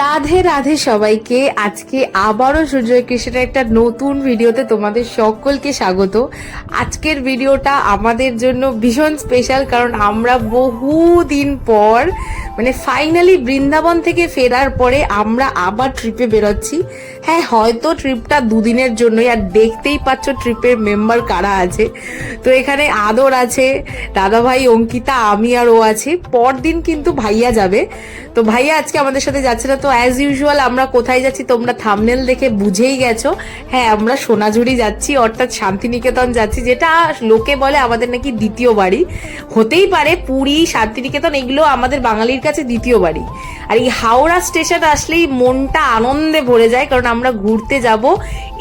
রাধে রাধে সবাইকে। আজকে আবারও সুজয় কৃষ্ণের একটা নতুন ভিডিওতে তোমাদের সকলকে স্বাগত। আজকের ভিডিওটা আমাদের জন্য ভীষণ স্পেশাল, কারণ আমরা বহুদিন পর মানে ফাইনালি বৃন্দাবন থেকে ফেরার পরে আমরা আবার ট্রিপে বেরোচ্ছি। হ্যাঁ, হয়তো ট্রিপটা দুদিনের জন্যই, আর দেখতেই পাচ্ছ ট্রিপের মেম্বার কারা আছে। তো এখানে আদর আছে, দাদাভাই, অঙ্কিতা, আমি আর ও আছি। পরদিন কিন্তু ভাইয়া যাবে। তো ভাইয়া আজকে আমাদের সাথে যাচ্ছে না। তো অ্যাজ ইউজুয়াল আমরা কোথায় যাচ্ছি তোমরা থাম্বনেল দেখে বুঝেই গেছো। হ্যাঁ, আমরা সোনাঝুরি যাচ্ছি, অর্থাৎ শান্তিনিকেতন যাচ্ছি, যেটা লোকে বলে আমাদের নাকি দ্বিতীয় বাড়ি। হতেই পারে, পুরী, শান্তিনিকেতন এগুলো আমাদের বাঙালির কাছে দ্বিতীয় বাড়ি। আর এই হাওড়া স্টেশন আসলেই মনটা আনন্দে ভরে যায়, কারণ আমরা ঘুরতে যাব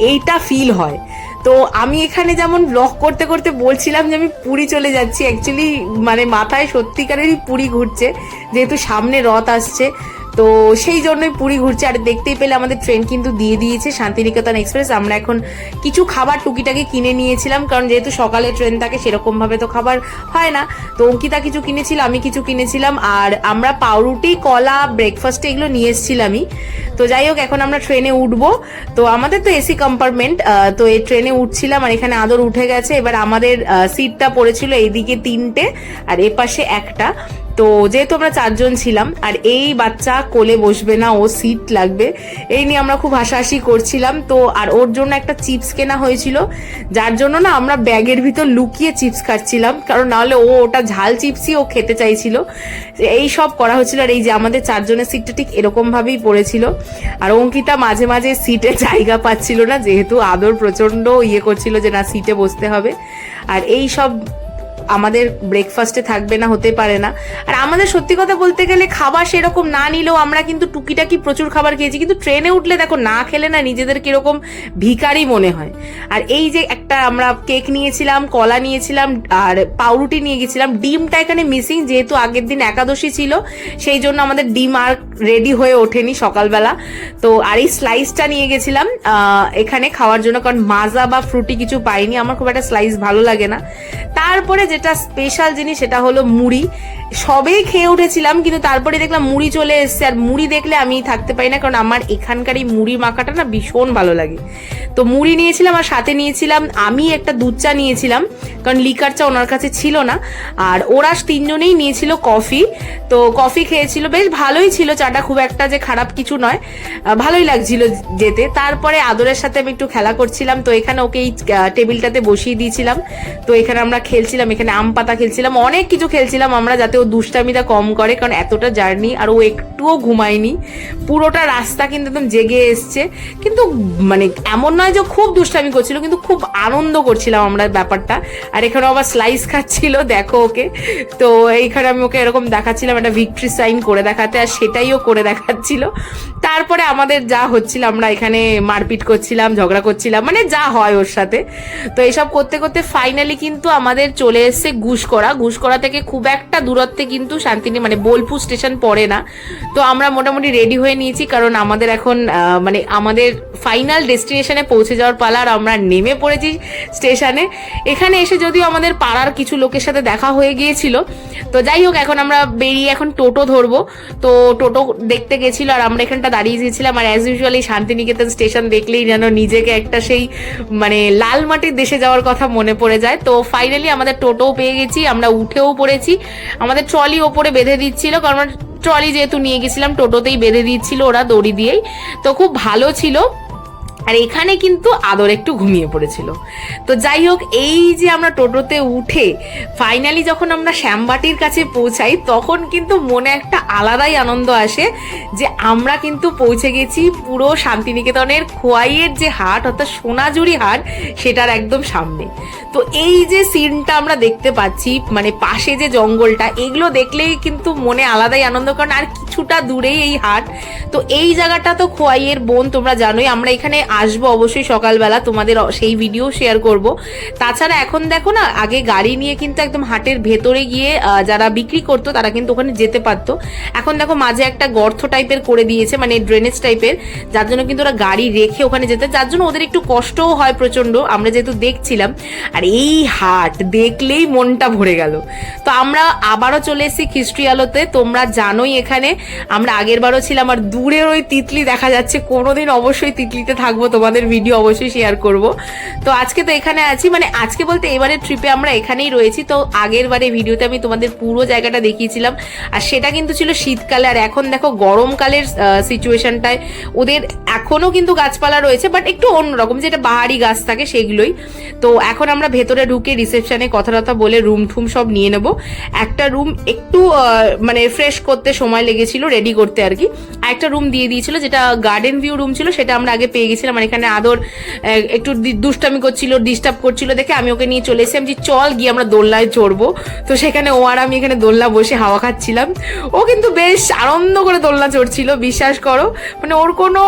এইটা ফিল হয়। তো আমি এখানে যেমন ব্লগ করতে করতে বলছিলাম যে আমি পুরী চলে যাচ্ছি, অ্যাকচুয়ালি মানে মাথায় সত্যিকারেরই পুরী ঘুরছে, যেহেতু সামনে রথ আসছে। তো সেই জন্যই পুরী ঘুরছে। আর দেখতেই পেলে আমাদের ট্রেন কিন্তু দিয়ে দিয়েছে, শান্তিনিকেতন এক্সপ্রেস। আমরা এখন কিছু খাবার টুকিটাকি কিনে নিয়েছিলাম, কারণ যেহেতু সকালে ট্রেন থাকে সেরকম ভাবে তো খাবার হয় না। তো অঙ্কিতা কিছু কিনেছিল, আমি কিছু কিনেছিলাম, আর আমরা পাউরুটি, কলা, ব্রেকফাস্টে এগুলো নিয়ে এসেছিলামই। তো যাই হোক, এখন আমরা ট্রেনে উঠবো। তো আমাদের তো এসি কম্পার্টমেন্ট, তো এই ট্রেনে উঠছিলাম। আর এখানে আদর উঠে গেছে। এবার আমাদের সিটটা পড়েছিল এইদিকে তিনটে আর এপাশে একটা। তো যেহেতু আমরা চারজন ছিলাম, আর এই বাচ্চা কোলে বসবে না, ও সিট লাগবে, এই নিয়ে আমরা খুব হাসাহাসি করছিলাম। তো আর ওর জন্য একটা চিপস কেনা হয়েছিল, যার জন্য না আমরা ব্যাগের ভিতর লুকিয়ে চিপস খাচ্ছিলাম, কারণ নাহলে ও ওটা ঝাল চিপসই ও খেতে চাইছিল। এই সব করা হচ্ছিল। আর এই যে আমাদের চারজনের সিটটা ঠিক এরকম ভাবেই পড়েছিল। আর অঙ্কিতা মাঝে মাঝে সিটে জায়গা পাচ্ছিল না, যেহেতু আদর প্রচন্ড করছিল যে না, সিটে বসতে হবে। আর এই সব আমাদের ব্রেকফাস্টে থাকবে না, হতে পারে না। আর আমাদের সত্যি কথা বলতে গেলে খাবার সেরকম না নিলেও আমরা কিন্তু টুকিটাকি প্রচুর খাবার খেয়েছি, কিন্তু ট্রেনে উঠলে দেখো না খেলে না নিজেদের কিরকম ভিখারি মনে হয়। আর এই যে একটা আমরা কেক নিয়েছিলাম, কলা নিয়েছিলাম, আর পাউরুটি নিয়ে গেছিলাম। ডিমটা এখানে মিসিং, যেহেতু আগের দিন একাদশী ছিল, সেই জন্য আমাদের ডিম আর রেডি হয়ে ওঠেনি সকালবেলা। তো আর এই স্লাইসটা নিয়ে গেছিলাম এখানে খাওয়ার জন্য, কারণ মাজা বা ফ্রুটি কিছু পাইনি, আমার খুব একটা স্লাইস ভালো লাগে না। তারপরে যেটা স্পেশাল জিনিস সেটা হলো মুড়ি। সবেই খেয়ে উঠেছিলাম, কিন্তু তারপরে দেখলাম মুড়ি চলে এসছে। আর মুড়ি দেখলে আমি থাকতে পারি না, কারণ আমার এখানকার এই মুড়ি মাখাটা না ভীষণ ভালো লাগে। তো মুড়ি নিয়েছিলাম, আর সাথে নিয়েছিলাম আমি একটা দুধ চা নিয়েছিলাম, কারণ লিকার চা ওনার কাছে ছিল না। আর ওরা তিনজনেই নিয়েছিল কফি। তো কফি খেয়েছিল, বেশ ভালোই ছিল চাটা, খুব একটা যে খারাপ কিছু নয়, ভালোই লাগছিল যেতে। তারপরে আদরের সাথে আমি একটু খেলা করছিলাম, তো এখানে ওকে এই টেবিলটাতে বসিয়ে দিয়েছিলাম। তো এখানে আমরা খেলছিলাম, এখানে আম পাতা খেলছিলাম, অনেক কিছু খেলছিলাম আমরা, যাতে ও দুষ্টামিটা কম করে, কারণ এতটা জার্নি। আর ও একটুও ঘুমায়নি, পুরোটা রাস্তা কিন্তু একদম জেগে এসছে। কিন্তু মানে এমন নয় যে খুব দুষ্টামি করছিল, কিন্তু খুব আনন্দ করছিলাম আমরা ব্যাপারটা। আর এখানে আবার স্লাইস খাচ্ছিল, দেখো ওকে। তো এইখানে আমি ওকে এরকম দেখাচ্ছিলাম একটা ভিক্টরি সাইন করে দেখাতে, আর সেটাইও করে দেখাচ্ছিল। তারপরে আমাদের যা হচ্ছিল, আমরা এখানে মারপিট করছিলাম, ঝগড়া করছিলাম, মানে যা হয় ওর সাথে। তো এইসব করতে করতে ফাইনালি কিন্তু আমাদের চলে এসছে ঘুষকরা। ঘুষকরা থেকে খুব একটা দূরত্বে কিন্তু শান্তিনি মানে বোলপুর স্টেশন পড়ে না। তো আমরা মোটামুটি রেডি হয়ে নিয়েছি, কারণ আমাদের এখন মানে আমাদের ফাইনাল ডেস্টিনেশনে পৌঁছে যাওয়ার পালা। আর আমরা নেমে পড়েছি স্টেশনে। এখানে এসে যদিও আমাদের পাড়ার কিছু লোকের সাথে দেখা হয়ে গিয়েছিল। তো যাই হোক, এখন আমরা বেরিয়ে এখন টোটো ধরবো। তো টোটো দেখতে গেছিল, আর আমরা এখানটা দাঁড়িয়ে গেছিলাম। আর অ্যাজ ইউজুয়ালি শান্তিনিকেতন স্টেশন দেখলেই যেন নিজেকে একটা সেই মানে লাল মাটির দেশে যাওয়ার কথা মনে পড়ে যায়। তো ফাইনালি আমাদের টোটোও পেয়ে গেছি, আমরা উঠেও পড়েছি। আমাদের ট্রলি ওপরে বেঁধে দিচ্ছিল, কারণ ট্রলি যেহেতু নিয়ে গেছিলাম টোটোতেই বেঁধে দিচ্ছিল ওরা দড়ি দিয়েই। তো খুব ভালো ছিল। আর এখানে কিন্তু আদর একটু ঘুমিয়ে পড়েছিল। তো যাই হোক, এই যে আমরা টোটোতে উঠে ফাইনালি যখন আমরা শ্যামবাটির কাছে পৌঁছাই, তখন কিন্তু মনে একটা আলাদাই আনন্দ আসে যে আমরা কিন্তু পৌঁছে গেছি পুরো শান্তিনিকেতনের খোয়াইয়ের যে হাট, অর্থাৎ সোনাঝুরি হাট, সেটার একদম সামনে। তো এই যে সিনটা আমরা দেখতে পাচ্ছি, মানে পাশে যে জঙ্গলটা, এগুলো দেখলেই কিন্তু মনে আলাদাই আনন্দ, কারণ আর কিছুটা দূরেই এই হাট। তো এই জায়গাটা তো খোয়াইয়ের বন, তোমরা জানোই। আমরা এখানে আসবো অবশ্যই সকালবেলা, তোমাদের সেই ভিডিও শেয়ার করব। তাছাড়া এখন দেখো না, আগে গাড়ি নিয়ে কিন্তু একদম হাটের ভেতরে গিয়ে যারা বিক্রি করতো তারা কিন্তু ওখানে যেতে পারতো। এখন দেখো মাঝে একটা গর্ত টাইপের করে দিয়েছে, মানে ড্রেনেজ টাইপের, যার জন্য কিন্তু ওরা গাড়ি রেখে ওখানে যেতে, যার জন্য ওদের একটু কষ্টও হয় প্রচন্ড, আমরা যেহেতু দেখছিলাম। আর এই হাট দেখলেই মনটা ভরে গেল। তো আমরা আবারও চলে এসেছি খিস্ট্রি আলোতে। তোমরা জানোই এখানে আমরা আগের বারও ছিলাম, আর দূরের ওই তিতলি দেখা যাচ্ছে। কোনোদিন অবশ্যই তিতলিতে থাকবো, তোমাদের ভিডিও অবশ্যই শেয়ার করব। তো আজকে তো এখানে আছি, মানে আজকে বলতে এবারের ট্রিপে আমরা এখানেই রয়েছি। তো আগের বারে ভিডিওতে আমি তোমাদের পুরো জায়গাটা দেখিয়েছিলাম, আর সেটা কিন্তু ছিল শীতকালে। আর এখন দেখো গরমকালের সিচুয়েশনটায় ওদের এখনো কিন্তু গাছপালা রয়েছে, বাট একটু অন্যরকম, যেটা বাহারি গাছ থাকে সেগুলোই। তো এখন আমরা ভেতরে ঢুকে রিসেপশনে কথা বলে রুম ঠুম সব নিয়ে নেবো। একটা রুম একটু মানে ফ্রেশ করতে সময় লেগেছিল, রেডি করতে আর কি। আর একটা রুম দিয়ে দিয়েছিল যেটা গার্ডেন ভিউ রুম ছিল, সেটা আমরা আগে পেয়ে গেছিলাম। আর এখানে আদর একটু দুষ্টামি করছিল, ডিস্টার্ব করছিল দেখে আমি ওকে নিয়ে চলে এসেছি। আমি যে চল গিয়ে আমরা দোলনায় চড়বো। তো সেখানে ও আর আমি এখানে দোলনা বসে হাওয়া খাচ্ছিলাম। ও কিন্তু বেশ আনন্দ করে দোলনা চড়ছিল, বিশ্বাস করো। মানে ওর কোনো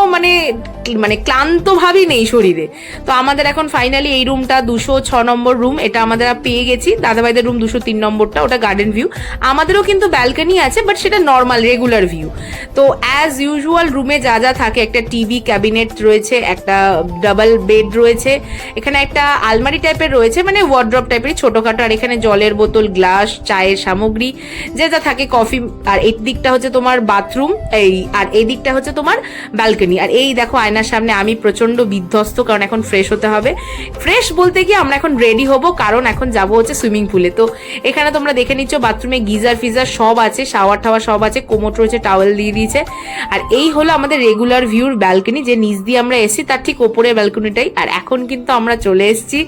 মানে ক্লান্ত ভাবই নেই শরীরে। তো আমাদের এখন ফাইনালি এই রুমটা 206 নম্বর রুম, এটা আমাদের পেয়ে গেছি। দাদাভাইদের রুম 203 নম্বরটা, ওটা গার্ডেন ভিউ। আমাদেরও কিন্তু ব্যালকনি আছে, বাট সেটা নর্মাল রেগুলার ভিউ। তো অ্যাজ ইউজুয়াল রুমে যা যা থাকে, একটা টিভি ক্যাবিনেট রয়েছে, একটা ডাবল বেড রয়েছে, এখানে একটা আলমারি টাইপের রয়েছে, মানে ওয়ার্ড্রপ টাইপের ছোটখাটো। আর এখানে জলের বোতল, গ্লাস, চায়ের সামগ্রী যে যা থাকে, কফি। আর এই দিকটা হচ্ছে তোমার বাথরুম, আর এই দিকটা হচ্ছে তোমার ব্যালকনি। আর এই দেখো আয়নার সামনে আমি প্রচন্ড বিধ্বস্ত, কারণ এখন ফ্রেশ হতে হবে। ফ্রেশ বলতে কি আমরা এখন রেডি হব, কারণ এখন যাব হচ্ছে সুইমিং পুলে। তো এখানে তোমরা দেখে নিচ্ছ বাথরুমে গিজার ফিজার সব আছে, শাওয়ার টাওয়ার সব আছে, কোমোট রয়েছে, টাওয়েল দিয়ে দিয়েছে। আর এই হলো আমাদের রেগুলার ভিউর ব্যালকনি, যে নিচ দিয়ে আমরা এসেছি তার ঠিক ওপরের ব্যালকনিটাই। আর এখন কিন্তু আমরা চলে এসেছি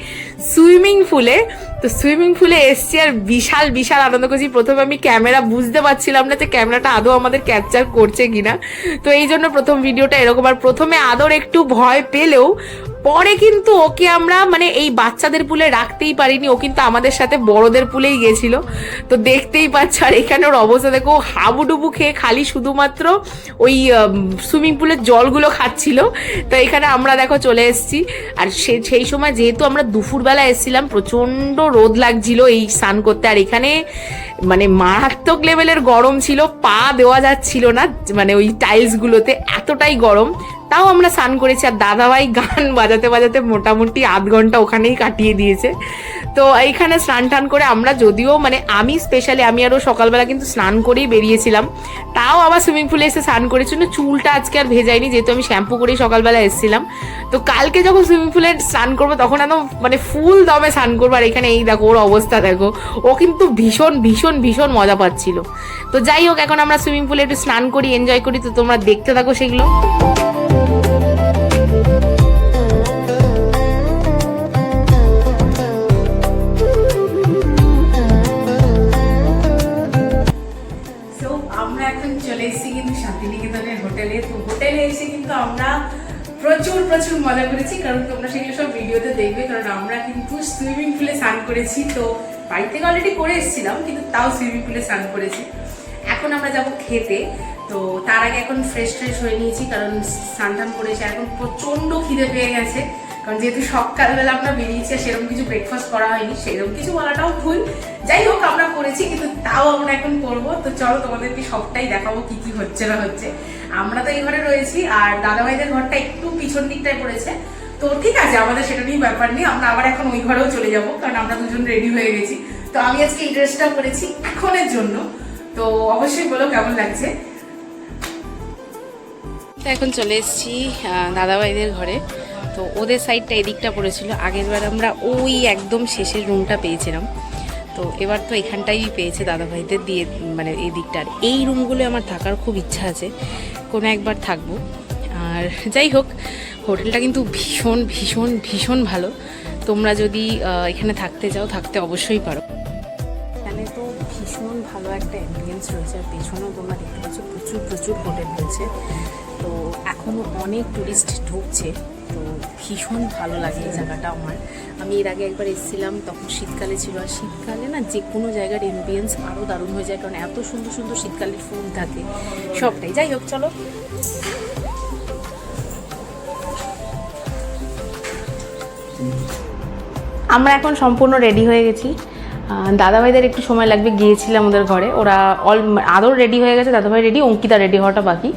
সুইমিং পুলে। তো সুইমিং পুলে এসছি আর বিশাল বিশাল আনন্দ করছি। প্রথমে আমি ক্যামেরা বুঝতে পারছিলাম না যে ক্যামেরাটা আদৌ আমাদের ক্যাপচার করছে কিনা, তো এই জন্য প্রথম ভিডিওটা এরকম। আর প্রথমে আদর একটু ভয় পেলেও পরে কিন্তু ওকে আমরা মানে এই বাচ্চাদের পুলে রাখতেই পারিনি, ও কিন্তু আমাদের সাথে বড়দের পুলেই গেছিল। তো দেখতেই পাচ্ছ। আর এখানে ওর অবস্থা দেখো, হাবুডুবু খেয়ে খালি শুধুমাত্র ওই সুইমিং পুলের জলগুলো খাচ্ছিল। তো এখানে আমরা দেখো চলে এসেছি। আর সেই সময় যেহেতু আমরা দুপুরবেলা এসেছিলাম, প্রচন্ড রোদ লাগছিল এই স্নান করতে। আর এখানে মানে মারাত্মক লেভেলের গরম ছিল, পা দেওয়া যাচ্ছিল না মানে ওই টাইলসগুলোতে, এতটাই গরম। তাও আমরা স্নান করেছি। আর দাদাভাই গান বাজাতে বাজাতে মোটামুটি আধ ঘন্টা ওখানেই কাটিয়ে দিয়েছে। তো এইখানে স্নান টান করে আমরা, যদিও মানে আমি স্পেশালি আমি আরও সকালবেলা কিন্তু স্নান করেই বেরিয়েছিলাম, তাও আবার সুইমিং পুলে এসে স্নান করেছি। চুলটা আজকে আর ভেজাইনি, যেহেতু আমি শ্যাম্পু করেই সকালবেলা এসেছিলাম। তো কালকে যখন সুইমিং পুলে স্নান করবো তখন একদম মানে ফুল দমে স্নান করবো। আর এখানে এই দেখো ওর অবস্থা দেখো, ও কিন্তু ভীষণ ভীষণ ভীষণ মজা পাচ্ছিল। তো যাই হোক, এখন আমরা সুইমিং পুলে একটু স্নান করি, এনজয় করি। তো তোমরা দেখতে থাকো সেগুলো। হোটেলে, তো হোটেলে এসে কিন্তু আমরা প্রচুর প্রচুর মজা করেছি, কারণ তোমরা সেগুলো সব ভিডিওতে দেখবে। কারণ আমরা কিন্তু সুইমিং পুলে স্নান করেছি। তো বাড়ি থেকে অলরেডি করে এসেছিলাম, কিন্তু তাও সুইমিং পুলে স্নান করেছি। এখন আমরা যাব খেতে। তো তার আগে এখন ফ্রেশ হয়ে নিয়েছি, কারণ স্নান টান করেছি। এখন প্রচন্ড খিদে পেয়ে গেছে, কারণ যেহেতু সকালবেলা আমরা বেরিয়েছি আর সেরকম কিছু ব্রেকফাস্ট করা হয়নি, সেরকম কিছু বলাটাও ভুল। যাই হোক, আমরা করেছি, কিন্তু তাও আমরা এখন করবো। তো চলো তোমাদেরকে সবটাই দেখাবো কি কি হচ্ছে না হচ্ছে। আমরা তো এই ঘরে রয়েছি, আর দাদাভাইদের ঘরটা একটু পিছন দিকটায় পড়েছে। তো ঠিক আছে, আমাদের সেটা নিয়ে ব্যাপার নেই, আমরা আবার এখন ওই ঘরেও চলে যাব, কারণ আমরা দুজন রেডি হয়ে গেছি। তো আমি আজকে এই ড্রেসটা পরেছি এখনের জন্য। তো অবশ্যই বলো কেমন লাগছে। এখন চলে এসেছি দাদাভাইদের ঘরে। তো ওদের সাইডটা এদিকটা পড়েছিল, আগের বার আমরা ওই একদম শেষের রুমটা পেয়েছিলাম। তো এবার তো এখানটাই পেয়েছে দাদাভাইদের দিয়ে, মানে এই দিকটার। এই রুমগুলো আমার থাকার খুব ইচ্ছা আছে, কোনো একবার থাকবো। আর যাই হোক, হোটেলটা কিন্তু ভীষণ ভীষণ ভীষণ ভালো। তোমরা যদি এখানে থাকতে চাও, থাকতে অবশ্যই পারো। এখানে তো ভীষণ ভালো একটা অ্যাম্বিয়েন্স রয়েছে, আর পেছনেও তোমরা দেখতে পাচ্ছ প্রচুর প্রচুর হোটেল রয়েছে। তো এখনও অনেক টুরিস্ট ঢুকছে। তো ভীষণ ভালো লাগে এই জায়গাটা আমার। আমি এর আগে একবার এসেছিলাম, তখন শীতকালে ছিল। আর শীতকালে না যে কোনো জায়গার অ্যাম্বিয়েন্স আরও দারুণ হয়ে যায়, কারণ এত সুন্দর সুন্দর শীতকালের ফুল থাকে সবটাই। যাই হোক, চলো। আমরা এখন সম্পূর্ণ রেডি হয়ে গেছি। দাদাভাইদের একটু সময় লাগবে, গিয়েছিলাম ওদের ঘরে, ওরা আদর রেডি হয়ে গেছে, দাদাভাই রেডি, অঙ্কিতা রেডি হওয়াটা বাকি।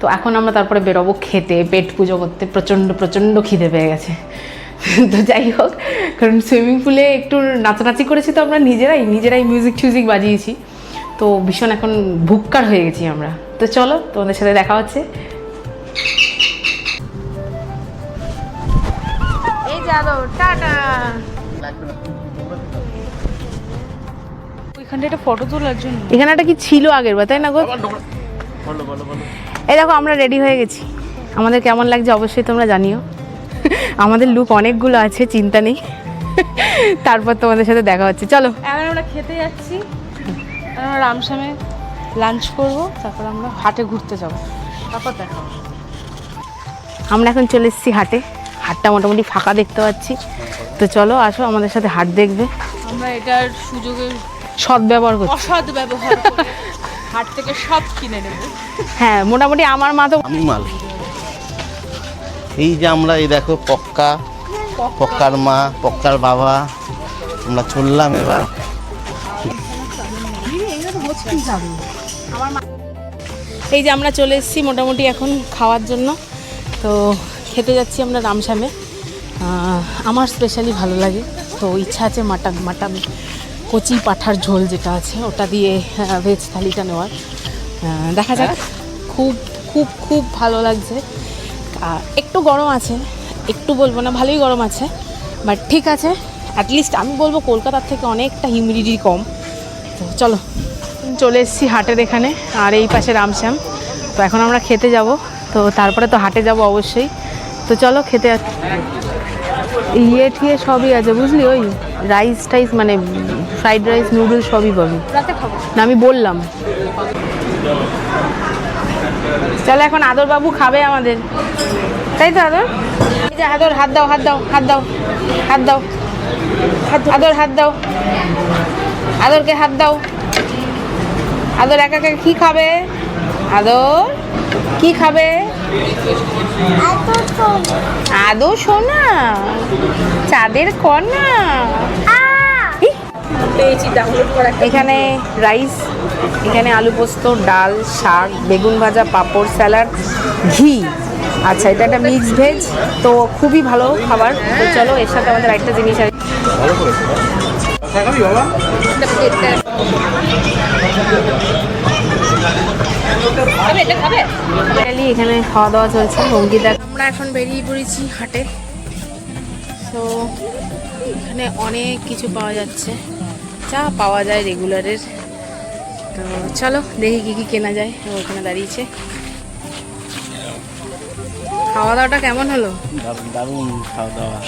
তো এখন আমরা তারপরে বেরোবো খেতে, পেট পুজো করতে, প্রচণ্ড খিদে পেয়ে গেছে। তো যাই হোক, কারণ সুইমিং পুলে একটু নাচানাচি করেছি তো আমরা নিজেরাই মিউজিক টিউজিক বাজিয়েছি, তো ভীষণ এখন ভুক্কার হয়ে গেছি আমরা। তো চলো তোমাদের সাথে দেখা হচ্ছে। এই যাদব টাটা। এখানে একটা ফটো তোলার জন্য এখানে একটা কি ছিল আগের বার, তাই না গো? এই দেখো আমরা রেডি হয়ে গেছি, আমাদের কেমন লাগছে অবশ্যই তোমরা জানিও। আমাদের লুক অনেকগুলো আছে, চিন্তা নেই। তারপর তোমাদের সাথে দেখা হচ্ছে, চলো। এখন আমরা খেতে যাচ্ছি, আমরা রামসামে লাঞ্চ করব, তারপর আমরা হাটে ঘুরতে যাব, তারপর দেখা হবে। আমরা এখন চলে এসেছি হাটে, হাটটা মোটামুটি ফাঁকা দেখতে পাচ্ছি। তো চলো আসো আমাদের সাথে হাট দেখবে। আমরা এটার সুযোগের সদ্ব্যবহার করছি, অসৎ ব্যবহার করে হাট থেকে সব কিনে নেব। হ্যাঁ মোটামুটি আমার মা তো আমি মাল এই যে আমরা এই দেখো পক্কার মা, পক্কার বাবা, আমরা চললাম এবার। এই যে আমরা চলে এসেছি মোটামুটি এখন খাওয়ার জন্য। তো খেতে যাচ্ছি আমরা রামসামে, আমার স্পেশালি ভালো লাগে, তো ইচ্ছা আছে মাটন কচি পাঠার ঝোল যেটা আছে ওটা দিয়ে ভেজ থালিটা নেওয়ার। দেখা যাক, খুব খুব খুব ভালো লাগছে। একটু গরম আছে, একটু বলবো না ভালোই গরম আছে, বাট ঠিক আছে, অ্যাটলিস্ট আমি বলবো কলকাতার থেকে অনেকটা হিউমিডিটি কম। তো চলো, চলে এসেছি হাটের এখানে, আর এই পাশে রামশ্যাম। তো এখন আমরা খেতে যাব, তো তারপরে তো হাটে যাব অবশ্যই। তো চলো খেতে। ঠিয়ে সবই আছে বুঝলি, ওই রাইস টাইস মানে ফ্রাইড রাইস নুডলস সবই পাবি, না আমি বললাম। চলো এখন আদর বাবু খাবে আমাদের, তাই তো আদর? এই যে আদর, হাত দাও, আদর হাত দাও, আদরকে হাত দাও। আদর একা একা কি খাবে? আদর কি খাবে? আদর সোনা, চাঁদের কন্যা। এখানে রাইস, এখানে আলু পোস্ত, ডাল, শাক, বেগুন ভাজা, পাঁপড়, স্যালাড, ঘি। আচ্ছা এটা একটা মিক্স ভেজ, তো খুবই ভালো খাবার। তো চলো এর সাথে আমাদের একটা জিনিস আছে, এখানে খাওয়া দাওয়া চলছে। অঙ্কিতা, আমরা এখন বেরিয়ে পড়েছি হাটে। তো এখানে অনেক কিছু পাওয়া যাচ্ছে, যা পাওয়া যায় রেগুলারের। তো চলো দেখি কী কী কেনা যায়। ওখানে দাঁড়িয়েছে। খাওয়া দাওয়াটা কেমন হলো? দারুণ খাওয়া দাওয়া।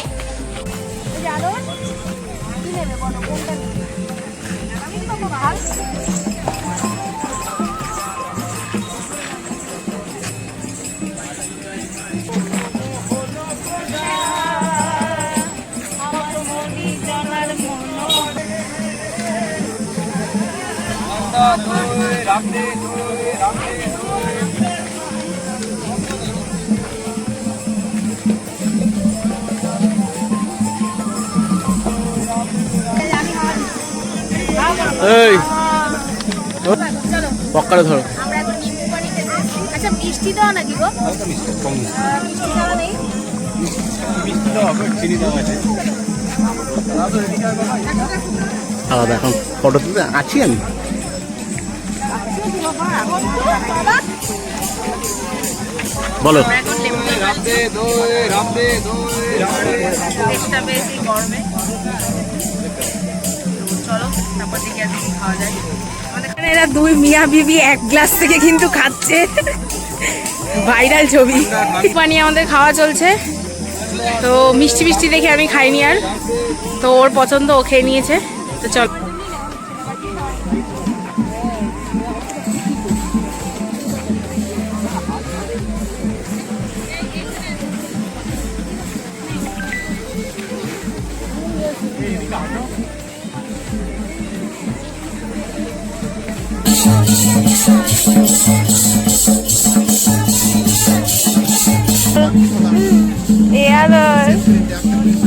এই পক্কারে ধরো। আচ্ছা মিষ্টি দাও নাকি গো? মিষ্টি দেওয়া নেই? আলাদা এখন ফটো তুলতে আছি আমি। বলো। এরা দুই মিয়া বিবি এক গ্লাস থেকে কিন্তু খাচ্ছে, ভাইরাল ছবি। পানি আমাদের খাওয়া চলছে, তো মিষ্টি মিষ্টি দেখে আমি খাইনি আর, তো ওর পছন্দ, ও খেয়ে নিয়েছে। তো চল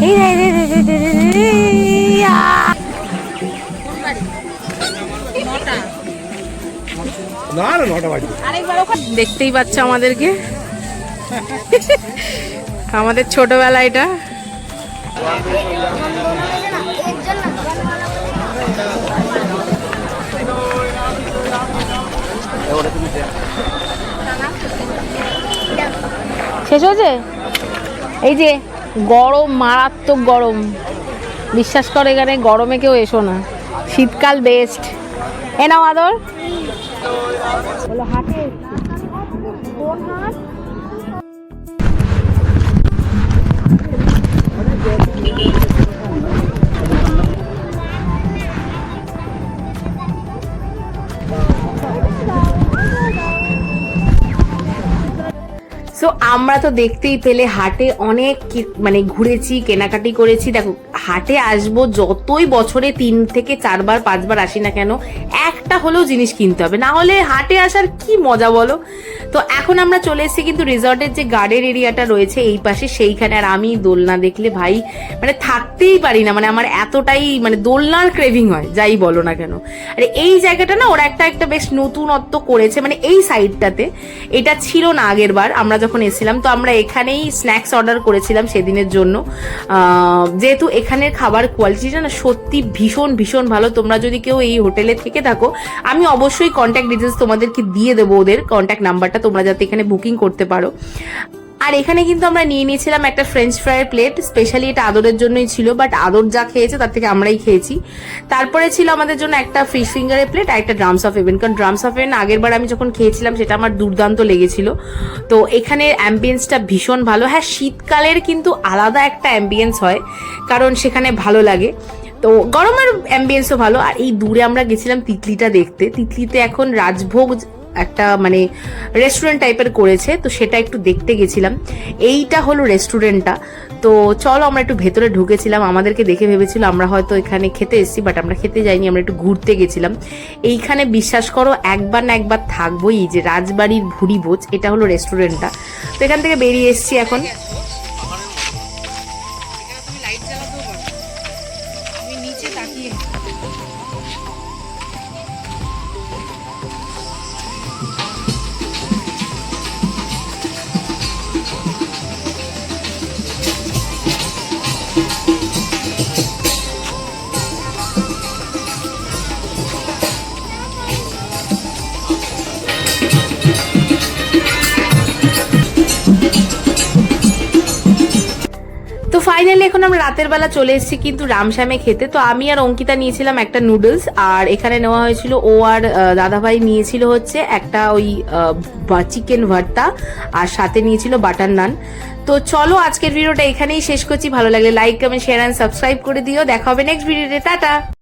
এই রে রে রে রে রে রে রে, ইয়া। দেখতেই পাচ্ছ আমাদেরকে, আমাদের ছোটবেলা এটা। শেষ হয়েছে? এই যে গরম, মারাত্মক গরম, বিশ্বাস করো এখানে গরমে কেউ এসো না, শীতকাল বেস্ট। এ নাও আদর। বলো হাটে কোন হাট? সো আমরা তো দেখতেই পেলে হাটে অনেক মানে ঘুরেছি, কেনাকাটি করেছি। দেখো হাটে আসবো যতই বছরে 3 থেকে 4 বার 5 বার আসি না কেন, একটা হলেও জিনিস কিনতে হবে, না হলে হাটে আসার কি মজা বলো। তো এখন আমরা চলে এসেছি কিন্তু রিসর্টের যে গার্ডেন এরিয়াটা রয়েছে এই পাশে, সেইখানে। আর আমি দোলনা দেখলে ভাই মানে থাকতেই পারি না, মানে আমার এতটাই মানে দোলনার ক্রেভিং হয়, যাই বলো না কেন। আর এই জায়গাটা না ওরা একটা বেশ নতুনত্ব করেছে, মানে এই সাইডটাতে এটা ছিল না আগের বার আমরা যখন এসেছিলাম। তো আমরা এখানেই স্ন্যাক্স অর্ডার করেছিলাম সেদিনের জন্য, যেহেতু এখানের খাবার কোয়ালিটিটা না সত্যি ভীষণ ভীষণ ভালো। তোমরা যদি কেউ এই হোটেলে থেকে থাকো, আমি অবশ্যই কন্ট্যাক্ট ডিটেলস তোমাদেরকে দিয়ে দেবো, ওদের কন্ট্যাক্ট নাম্বারটা, তোমরা যাতে এখানে বুকিং করতে পারো। আর এখানে কিন্তু আমরা নিয়ে নিয়েছিলাম একটা ফ্রেঞ্চ ফ্রাইয়ের প্লেট, স্পেশালি এটা আদরের জন্যই ছিল, বাট আদর যা খেয়েছে তার থেকে আমরাই খেয়েছি। তারপরে ছিল আমাদের জন্য একটা ফিশ ফিঙ্গারের প্লেট আর একটা ড্রামস অফ হেভেন, কারণ ড্রামস অফ হেভেন আগের বার আমি যখন খেয়েছিলাম সেটা আমার দুর্দান্ত লেগেছিল। তো এখানে অ্যাম্বিয়েন্সটা ভীষণ ভালো। হ্যাঁ, শীতকালের কিন্তু আলাদা একটা অ্যাম্বিয়েন্স হয়, কারণ সেখানে ভালো লাগে। তো গরমের অ্যাম্বিয়েন্সও ভালো। আর এই দূরে আমরা গেছিলাম তিতলিটা দেখতে। তিতলিতে এখন রাজভোগ একটা মানে রেস্টুরেন্ট টাইপের করেছে, তো সেটা একটু দেখতে গেছিলাম। এইটা হলো রেস্টুরেন্টটা। তো চলো আমরা একটু ভেতরে ঢুকেছিলাম, আমাদেরকে দেখে ভেবেছিল আমরা হয়তো এখানে খেতে এসেছি, বাট আমরা খেতে যাইনি, আমরা একটু ঘুরতে গেছিলাম। এইখানে বিশ্বাস করো একবার না একবার থাকবোই। এই যে রাজবাড়ির ভুড়ি ভোজ, এটা হলো রেস্টুরেন্টটা। তো এখান থেকে বেরিয়ে এসেছি এখন। তো ফাইনালি এখন আমরা রাতের বেলা চলে এসেছি কিন্তু রামশ্যামে খেতে। তো আমি আর অঙ্কিতা নিয়েছিলাম একটা নুডলস, আর এখানে নেওয়া হয়েছিল ও আর দাদাভাই নিয়েছিল হচ্ছে একটা ওই চিকেন ভর্তা, আর সাথে নিয়েছিল বাটার নান। তো চলো আজকের ভিডিওটা এখানেই শেষ করছি। ভালো লাগলে like, comment, share and subscribe করে দিও। দেখা হবে নেক্সট ভিডিওতে। টাটা।